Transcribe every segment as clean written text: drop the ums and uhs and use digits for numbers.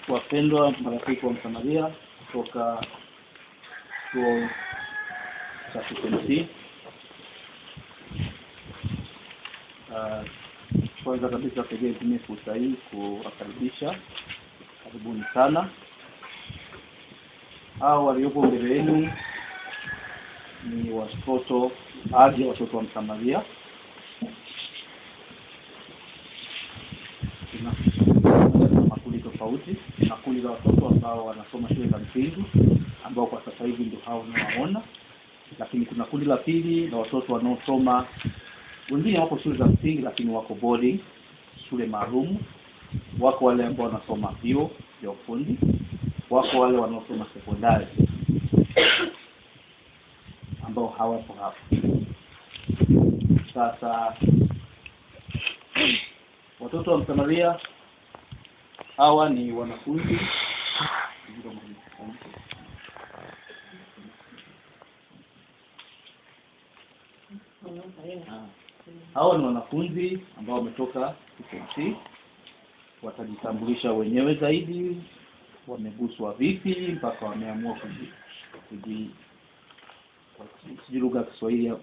Wapendwa marafiki wa Msamaria kutoka chuo cha KCMC, kwanza kabisa nitumie fursa hii kuwakaribisha. Karibuni sana. Hao waliopo mbele yenu ni watoto wa Msamaria. Makundi tofauti, na kundi la watoto ambao wanasoma shule za msingi ambao kwa sasa hivi ndio hao unaoona, lakini kuna kundi la pili la watoto wanaosoma, wengine wako shule za msingi lakini wako boarding, shule maalum. Wako wale ambao wanasoma vyuo vya ufundi, wako wale wanaosoma sekondari ambao hawapo hapa. Sasa watoto wa Msamaria hawa ni wanafunzi ambao wametoka KCMC. Watajitambulisha wenyewe zaidi, wameguswa vipi mpaka wameamua kujiunga Kiswahili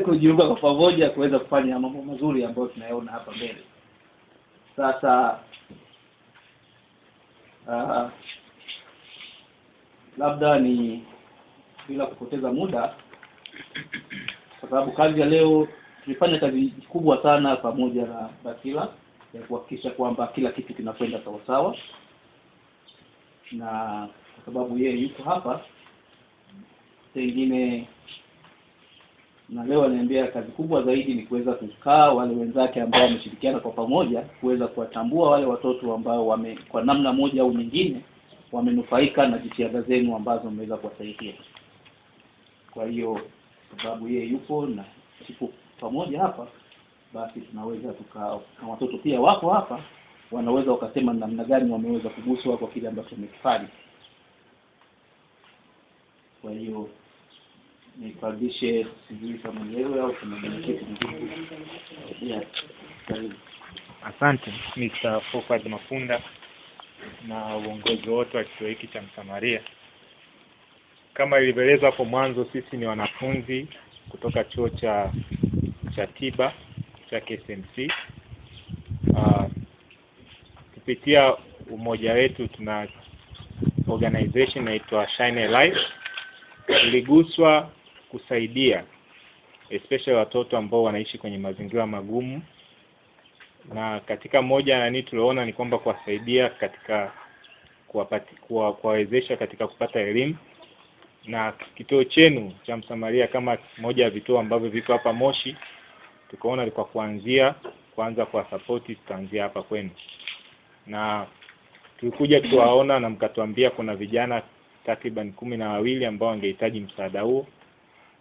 kujiunga kwa pamoja kuweza kufanya mambo mazuri ambayo tunayaona hapa mbele. Sasa labda ni bila kupoteza muda, kwa sababu kazi ya leo tulifanya kazi kubwa sana pamoja na Bakila ya kuhakikisha kwamba kila kitu kinakwenda sawa sawa, na kwa sababu yeye yuko hapa pengine, na leo ananiambia kazi kubwa zaidi ni kuweza kukaa wale wenzake ambao wameshirikiana kwa pamoja, kuweza kuwatambua wale watoto ambao kwa namna moja au nyingine wamenufaika na jitihada zenu ambazo mmeweza kuwasaidia. Kwa hiyo sababu yeye yupo na tuko pamoja hapa, basi tunaweza na watoto pia wako hapa, wanaweza wakasema namna gani wameweza kuguswa kwa kile ambacho tumekifanya. Kwa hiyo nikaribishe sijui kama leo au kuna mwenyekiti mwingine. Asante Mr. Focus Mafunda na uongozi wote wa kituo hiki cha Msamaria. Kama ilivyoelezwa hapo mwanzo, sisi ni wanafunzi kutoka chuo cha tiba cha KCMC. Kupitia umoja wetu tuna organization inaitwa Shine a Life. Tuliguswa kusaidia especially watoto ambao wanaishi kwenye mazingira magumu, na katika moja tuliona ni kwamba kuwasaidia katika kuwawezesha katika kupata elimu. Na kituo chenu cha Msamaria kama moja ya vituo ambavyo viko hapa Moshi, tukaona kwa kuanza kwa support tutaanzia hapa kwenu. Na tulikuja tuwaona na mkatuambia kuna vijana takriban 12 ambao wangehitaji msaada huo,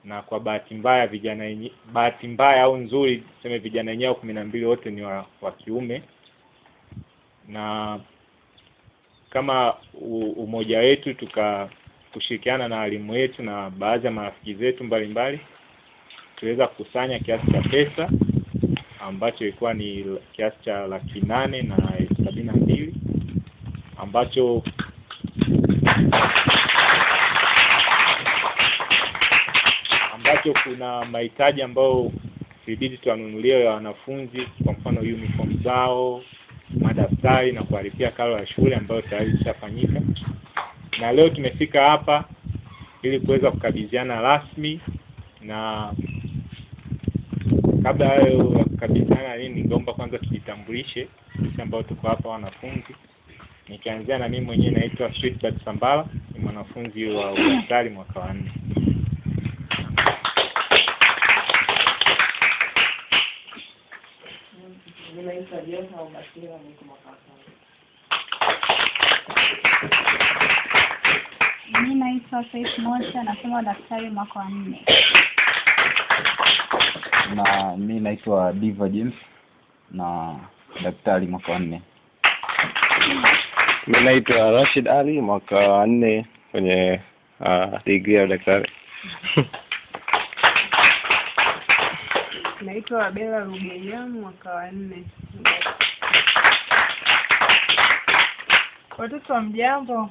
na kwa bahati mbaya au nzuri tuseme vijana wenyewe 12 wote ni wa kiume. Na kama umoja wetu kushirikiana na walimu wetu na baadhi ya marafiki zetu mbalimbali, tuweza kukusanya kiasi cha pesa ambacho ilikuwa ni kiasi cha 872,000 ambacho kuna mahitaji ambayo ilibidi tuwanunulie ya wanafunzi, kwa mfano uniform zao, madaftari na kuwalipia karo ya shule ambayo tayari ishafanyika. Na leo tumefika hapa ili kuweza kukabidhiana rasmi, na kabla ya kukabidhiana ningeomba kwanza tujitambulishe sisi ambao tuko hapa wanafunzi. Nikianzia na mimi mwenyewe naitwa Sweetbert Sambala, ni mwanafunzi wa udaktari mwaka wa 4. Mimi naitwa Faith Mocha, nasoma daktari mwaka wa 4. Na mimi naitwa Diva James na daktari mwaka wa 4. Mimi naitwa Rashid Ali mwaka wa 4 kwenye degree ya daktari. naitwa Bella Rugeya, mwaka wa 4. Watoto wa mjambo?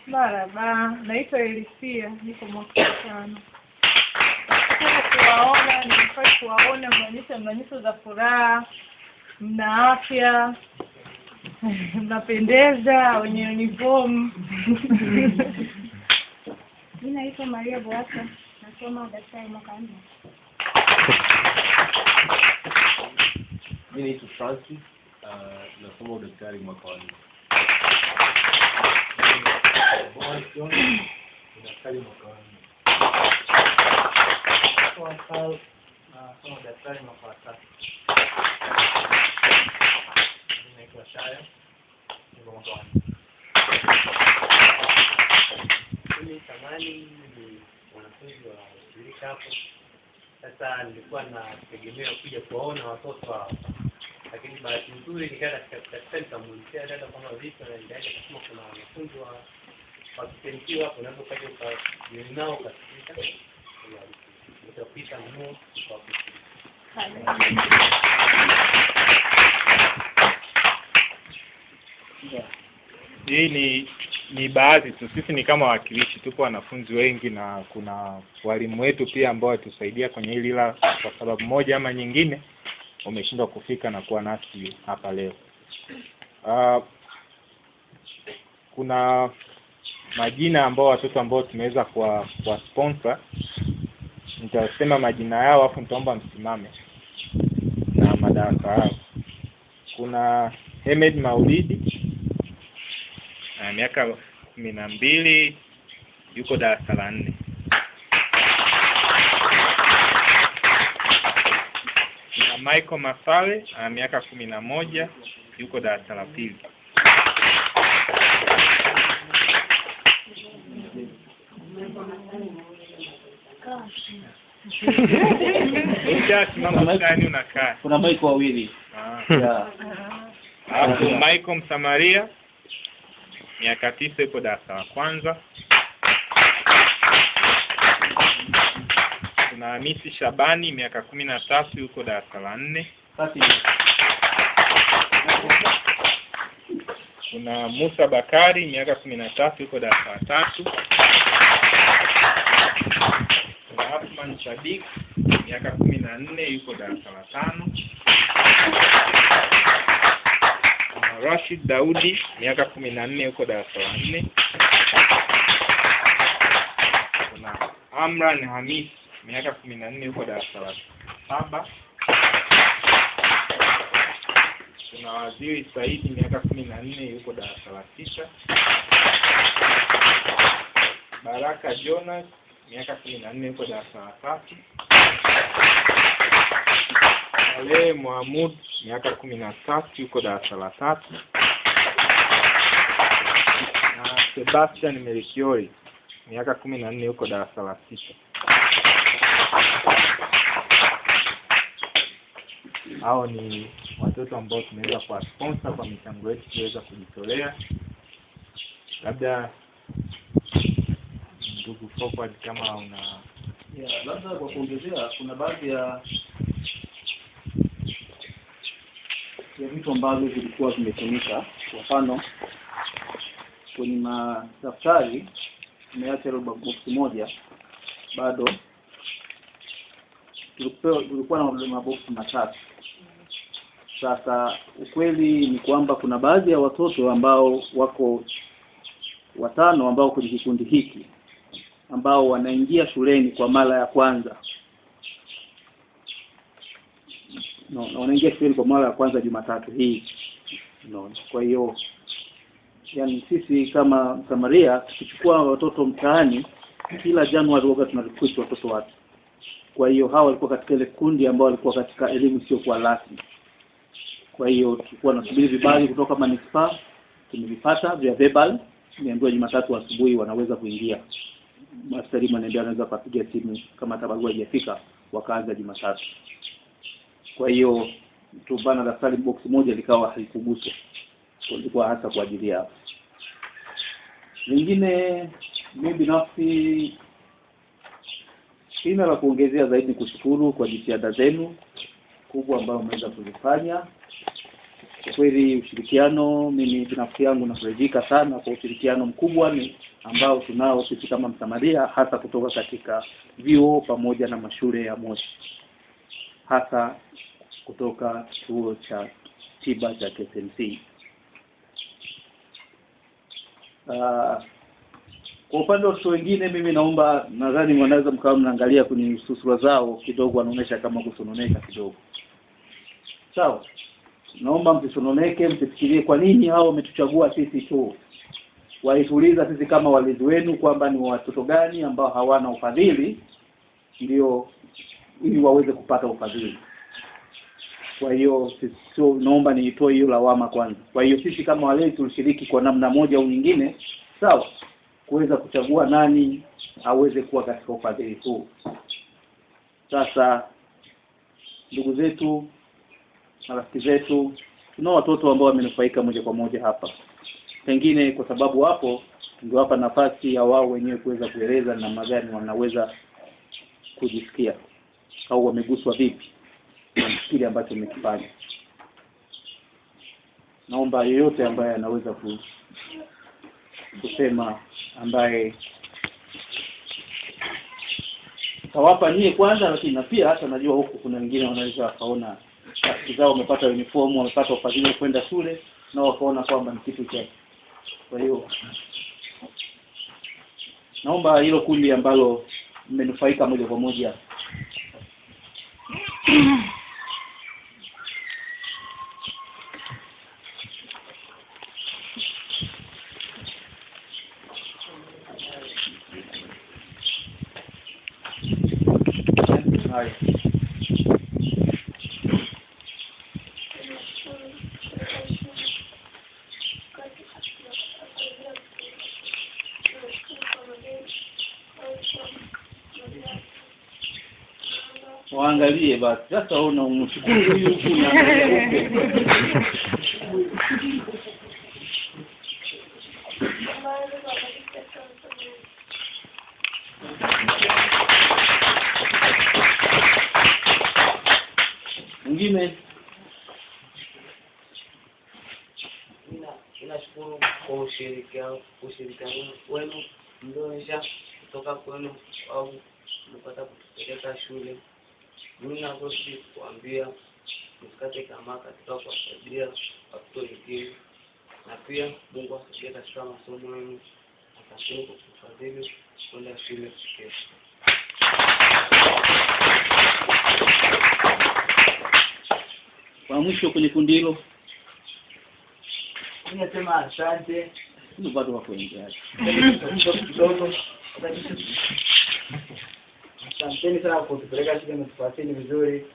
Marhaba, naitwa Elisia, niko mwaka wa 5. Kuwaona, nimefurahi kuwaona, mna nyuso za furaha, mna afya, mnapendeza, wenye uniform. Mimi naitwa Maria Boasa, nasoma udaktari mwaka 4. Mimi naitwa Francis, nasoma udaktari mwaka wa 4. Udaktari mwaka wa 4. Nasoma udaktari mwaka wa 3. Mimi naitwa Shaya, niko mwaka wa 4. Mimi zamani ni mwanafunzi wa shirika hapo. Sasa nilikuwa nategemea kuja kuwaona watoto hao. Lakini bahati nzuri nikaenda katika nikamuuliza dada kama vipi, na nikaenda kusema kuna wanafunzi wa kitentiwa hapo, unaweza kaja ukajiunga nao katika utapita mno kwa Hii ni baadhi tu. Sisi ni kama wakilishi, tupo wanafunzi wengi na kuna walimu wetu pia ambao watusaidia kwenye hili, ila kwa sababu moja ama nyingine umeshindwa kufika na kuwa nasi hapa leo. Kuna majina ambao watoto ambao tumeweza kwa sponsor. Nitasema majina yao afu nitaomba msimame na madarasa yao. Kuna Hemed Maulidi, miaka 12, yuko darasa la 4. Kuna Michael Masale, miaka 11, yuko darasa la 2. Unakaa. Kuna Michael wawili. Hapo Michael Msamaria, miaka 9, yuko darasa la 1. Kuna Hamisi Shabani, miaka 13, yuko darasa la 4. Kuna Musa Bakari, miaka 13, yuko darasa la 3. Kuna Afman Sadiq, miaka 14, yuko darasa la 5. Kuna Rashid Daudi, miaka 14, yuko darasa la 4. Kuna Amran Hamis, miaka 14, yuko darasa la 7. Kuna Waziri Saidi, miaka 14, yuko darasa la 6. Baraka Jonas, miaka 14, yuko darasa la 3. Ale Muhammad, miaka 13, yuko darasa la 3. Na Sebastian Melikiori, miaka 14, yuko darasa la 6. Hao ni watoto ambao tumeweza kwa sponsor kwa michango yetu tuweza kujitolea. Labda ndugu forward kama una labda kwa kuongezea, kuna baadhi ya vitu ambavyo vilikuwa vimetumika. Kwa mfano, kwenye madaftari tumeacha box moja bado, tulikuwa na maboksi matatu. Sasa ukweli ni kwamba kuna baadhi ya watoto ambao wako 5 ambao kwenye kikundi hiki ambao wanaingia shuleni kwa mara ya kwanza. Wanaingia shuleni kwa mara ya kwanza Jumatatu hii. Kwa hiyo yani sisi kama Samaria tukichukua watoto mtaani kila Januari wakati tunarecruit watoto watu. Kwa hiyo hawa walikuwa katika ile kundi ambao walikuwa katika elimu sio kwa rasmi. Kwa hiyo tulikuwa tunasubiri vibali kutoka manispaa, tumevipata vya verbal, niambiwa Jumatatu asubuhi wanaweza kuingia. Master Rima ndio anaweza kupiga simu kama barua haijafika, wakaanza Jumatatu. Kwa hiyo tubana daftari box moja likawa halikuguswa. Ilikuwa hasa kwa ajili yao. Nyingine mimi binafsi Sina la kuongezea zaidi, ni kushukuru kwa jitihada zenu kubwa ambayo mmeweza kuzifanya. Kwa kweli ushirikiano, mimi binafsi yangu nafarijika sana kwa ushirikiano mkubwa ni ambao tunao sisi kama Msamaria, hasa kutoka katika vyuo pamoja na mashule ya Moshi, hasa kutoka chuo cha tiba cha KSMC. Kwa upande wa watu wengine, mimi naomba, nadhani mnaweza mkawa mnaangalia kwenye susura zao kidogo, wanaonesha kama kusononeka kidogo. Sawa? Naomba msisononeke, msifikirie kwa nini hao wametuchagua sisi tu. Walituuliza sisi kama walezi wenu kwamba ni watoto gani ambao hawana ufadhili, ndio ili waweze kupata ufadhili. Kwa hiyo sio, naomba niitoe hiyo lawama kwanza. Kwa hiyo sisi kama walezi tulishiriki kwa namna moja au nyingine, sawa, kuweza kuchagua nani aweze kuwa katika ufadhili huu. Sasa ndugu zetu, marafiki zetu, tunao watoto ambao wamenufaika moja kwa moja hapa. Pengine kwa sababu hapo ndio hapa nafasi ya wao wenyewe kuweza kueleza namna gani wanaweza kujisikia au wameguswa vipi na kile ambacho mmekifanya. Naomba yeyote ambaye anaweza kusema, ambaye tawapa nyie kwanza, lakini na pia hata najua huku kuna wengine wanaweza wakaona rafiki zao wamepata uniform, wamepata ufadhili kwenda shule na wakaona kwamba ni kitu cha. Kwa hiyo naomba hilo kundi ambalo mmenufaika moja kwa moja waangalie basi. Sasa unamshukuru huyu huku unaangalia mwingine. Ninashukuru kwa ushirikiano wenu mlioonyesha kutoka kwenu au mpata kutupeleka shule. Mimi nakosi kuambia msikate tamaa katika kuwasaidia watoto wengine, na pia Mungu asaidie katika masomo yenu, asante kwa kufadhili kwenda shule kesho. Kwa mwisho kwenye kundi hilo, ninasema asante. ndio bado wako nje. Asanteni sana kwa kutupeleka shule, mtufasini vizuri.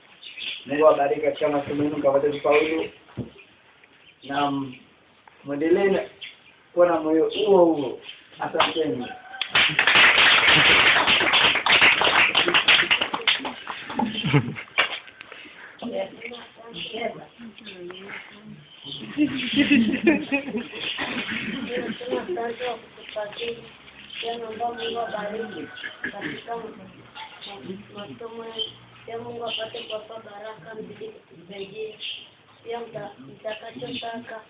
Mungu awabariki katika masomo yenu, mkapate kufaulu. Na mwendelee kuwa na moyo huo huo. Asanteni. Ya Mungu apate kuwapa baraka, mzidi kutusaidia. Pia mtakachotaka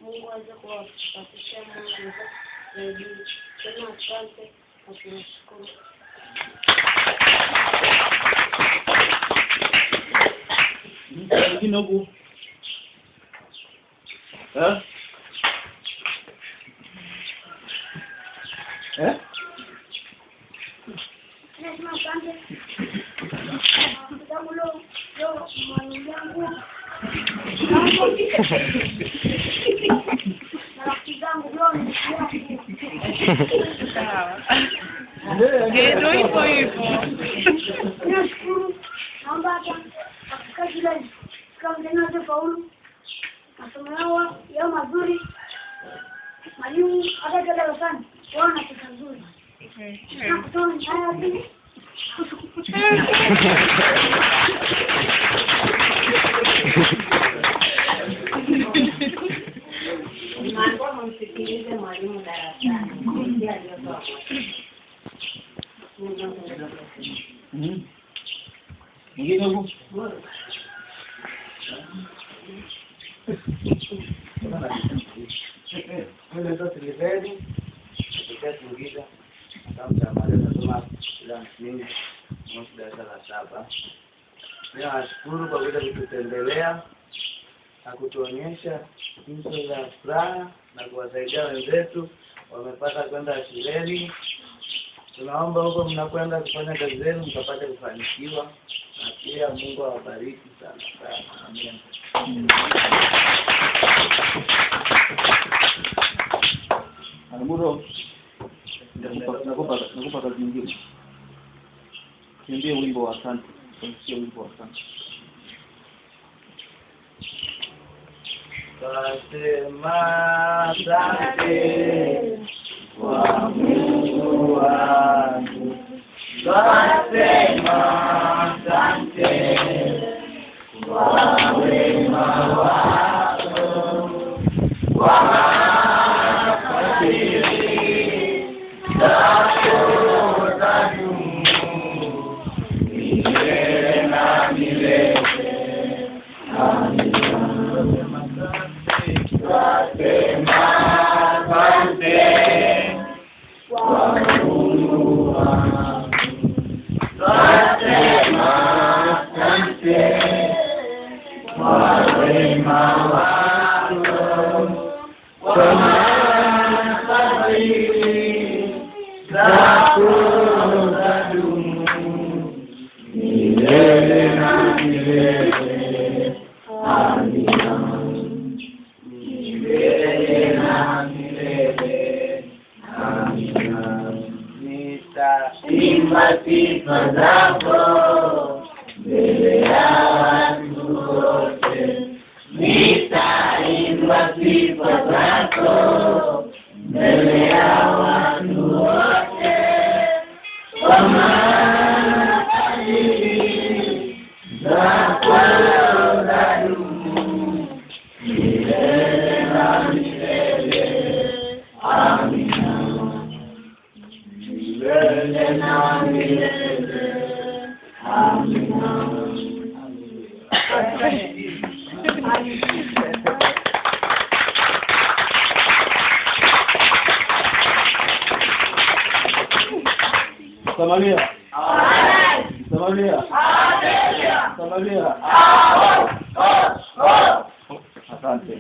Mungu aweze kuwapatisha Mungu zaidi. Tena asante na tunashukuru. Mwingine huku. Nasema asante. Sababu leo mwalimu wangu na rafiki zangu leo ni Ndio hivyo hivyo. nashukuru. Naomba hata katika shule kama tena faulu masomo yao mazuri. Mwalimu hata kile darasani wana pesa nzuri. Msikilize mwalimu darasani. Nashukuru kwa kuja kututembelea na kutuonyesha nyuso za furaha na kuwasaidia wenzetu wamepata kwenda shuleni. Tunaomba huko mnakwenda kufanya kazi zenu mkapate kufanikiwa, na pia Mungu awabariki sana sana. Amen. Anamuro, nakupa kazi nyingine. Kimbie wimbo wa asante. Sio wimbo wa asante. Twasema asante kwa Mungu wangu. Twasema asante kwa wema wako, kwa fadhili zako zadumu milele na milele. Amen. Twasema asante kwa Mungu wangu. Twasema asante kwa wema wako, kwa fadhili zako zadumu milele na milele. Amina. Milele na milele. Amina. Nitaimba sifa zako mbele ya watu wote. Nitaimba sifa zako mbele ya watu wote. Kwa maana fadhili zako zadumu milele na milele. Amina. Milele na milele. Amina. Samaria. Samaria. Samaria. Asante.